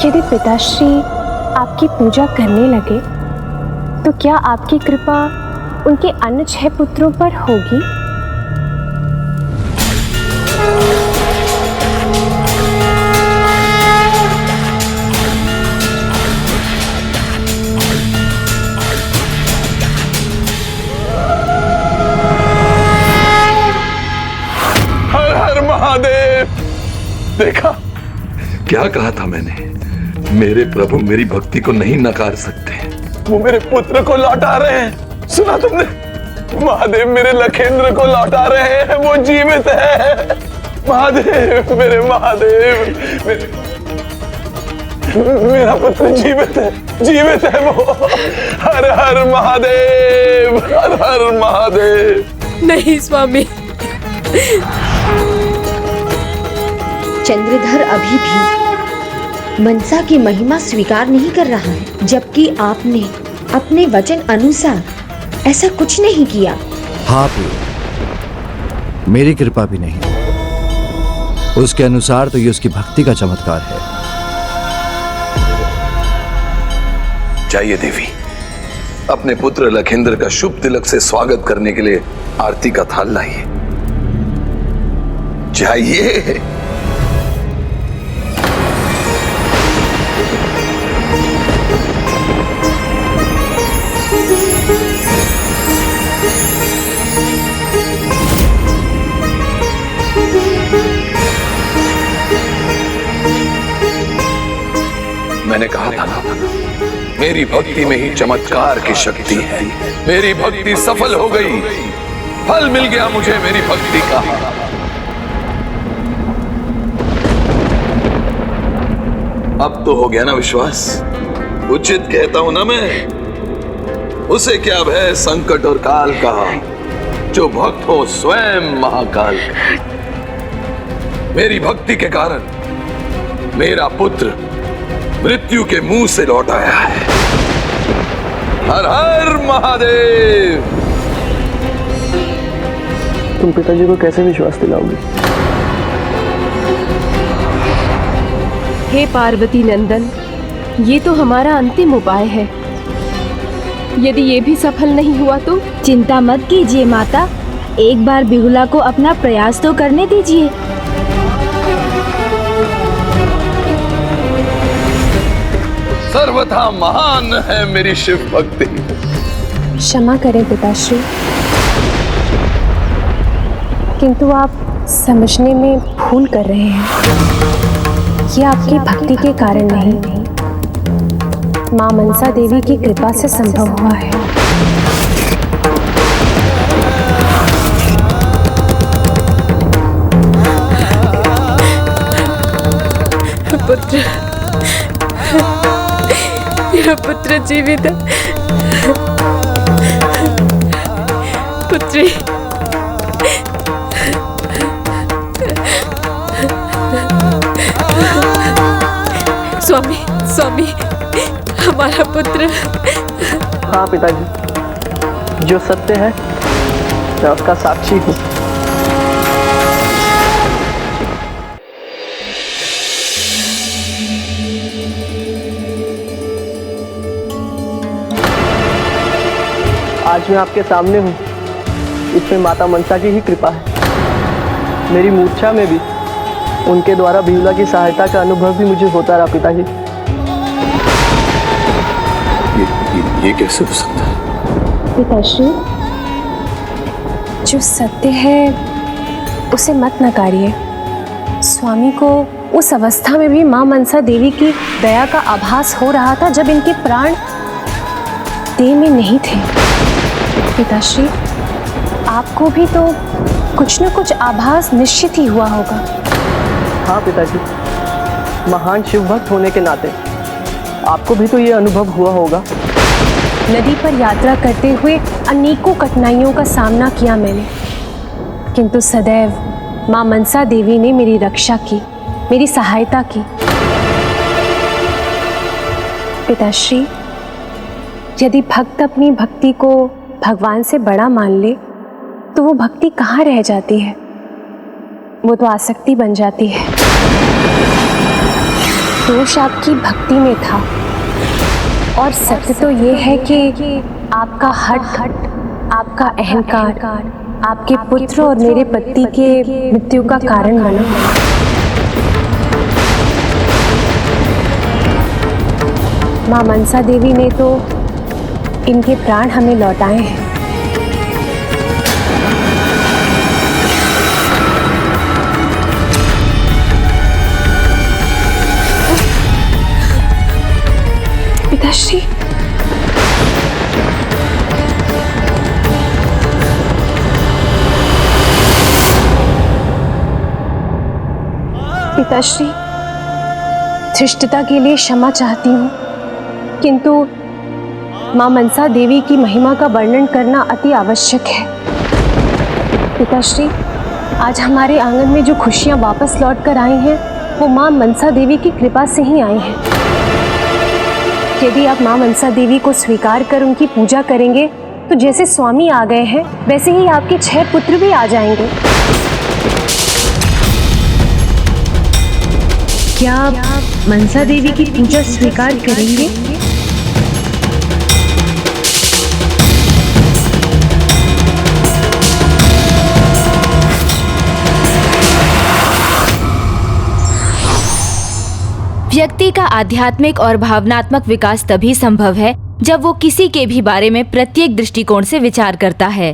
S12: यदि पिताश्री आपकी पूजा करने लगे तो क्या आपकी कृपा उनके अन्य 6 पुत्रों पर होगी?
S2: हर हर महादेव। देखा, क्या कहा था मैंने? मेरे प्रभु मेरी भक्ति को नहीं नकार सकते। वो मेरे पुत्र को लौटा रहे हैं। सुना तुमने? महादेव मेरे लखेंद्र को लौटा रहे हैं, वो जीवित है। महादेव, मेरे महादेव, मेरा पुत्र जीवित है, जीवित है वो। हर हर महादेव, हर हर महादेव।
S1: नहीं स्वामी,
S14: चंद्रधर अभी भी मनसा की महिमा स्वीकार नहीं कर रहा है, जबकि आपने अपने वचन अनुसार ऐसा कुछ नहीं किया।
S6: हाँ प्रिय, मेरी कृपा भी नहीं, उसके अनुसार तो ये उसकी भक्ति का चमत्कार है।
S2: जाइए देवी, अपने पुत्र लखेंद्र का शुभ तिलक से स्वागत करने के लिए आरती का थाल लाइए। जाइए। मैंने कहा था ना, मेरी भक्ति में ही चमत्कार की शक्ति है। मेरी भक्ति सफल हो गई, फल मिल गया मुझे मेरी भक्ति का। अब तो हो गया ना विश्वास? उचित कहता हूं ना मैं? उसे क्या भय संकट और काल का, जो भक्त हो स्वयं महाकाल का। मेरी भक्ति के कारण मेरा पुत्र मृत्यु के मुंह से लौट आया है। हर हर महादेव।
S11: तुम पिताजी को कैसे विश्वास दिलाओगे?
S1: हे पार्वती नंदन, ये तो हमारा अंतिम उपाय है। यदि ये भी सफल नहीं हुआ तो?
S3: चिंता मत कीजिए माता, एक बार बिहुला को अपना प्रयास तो करने दीजिए।
S2: सर्वथा महान है मेरी शिव भक्ति।
S12: क्षमा करें पिताश्री, किंतु आप समझने में भूल कर रहे हैं। ये आपकी भक्ति के कारण नहीं, मां मनसा देवी की कृपा से संभव हुआ है।
S1: पुत्र, मेरा पुत्र जीवित है। पुत्री, स्वामी, स्वामी, हमारा पुत्र।
S11: हाँ पिताजी, जो सत्य है मैं उसका साक्षी हूँ। आज मैं आपके सामने हूँ, इसमें माता मनसा की ही कृपा है। मेरी मूर्छा में भी उनके द्वारा बिहुला की सहायता का अनुभव भी मुझे होता रहा पिताजी।
S2: ये कैसे हो सकता है?
S12: पिताश्री, जो सत्य है उसे मत नकारिए। स्वामी को उस अवस्था में भी मां मनसा देवी की दया का आभास हो रहा था जब इनके प्राण देह में नहीं थे। पिताश्री, आपको भी तो कुछ न कुछ आभास निश्चित ही हुआ होगा।
S11: हाँ पिताजी, महान शिव भक्त होने के नाते आपको भी तो ये अनुभव हुआ होगा।
S12: नदी पर यात्रा करते हुए अनेकों कठिनाइयों का सामना किया मैंने, किंतु सदैव मां मनसा देवी ने मेरी रक्षा की, मेरी सहायता की। पिताश्री, यदि भक्त अपनी भक्ति को भगवान से बड़ा मान ले तो वो भक्ति कहाँ रह जाती है, वो तो आसक्ति बन जाती है। दोष आपकी भक्ति में था, और सत्य तो ये है कि आपका हठ, आपका अहंकार आपके पुत्र और मेरे पति के मृत्यु का कारण बना। मां मनसा देवी ने तो इनके प्राण हमें लौटाए हैं। पिताश्री, पिताश्री, धृष्टता के लिए क्षमा चाहती हूँ, किंतु मां मनसा देवी की महिमा का वर्णन करना अति आवश्यक है। पिताश्री, आज हमारे आंगन में जो खुशियाँ वापस लौट कर आई हैं, वो मां मनसा देवी की कृपा से ही आई हैं। यदि आप मां मनसा देवी को स्वीकार कर उनकी पूजा करेंगे तो जैसे स्वामी आ गए हैं वैसे ही आपके 6 पुत्र भी आ जाएंगे। क्या आप मनसा देवी की पूजा स्वीकार करेंगे?
S3: व्यक्ति का आध्यात्मिक और भावनात्मक विकास तभी संभव है जब वो किसी के भी बारे में प्रत्येक दृष्टिकोण से विचार करता है।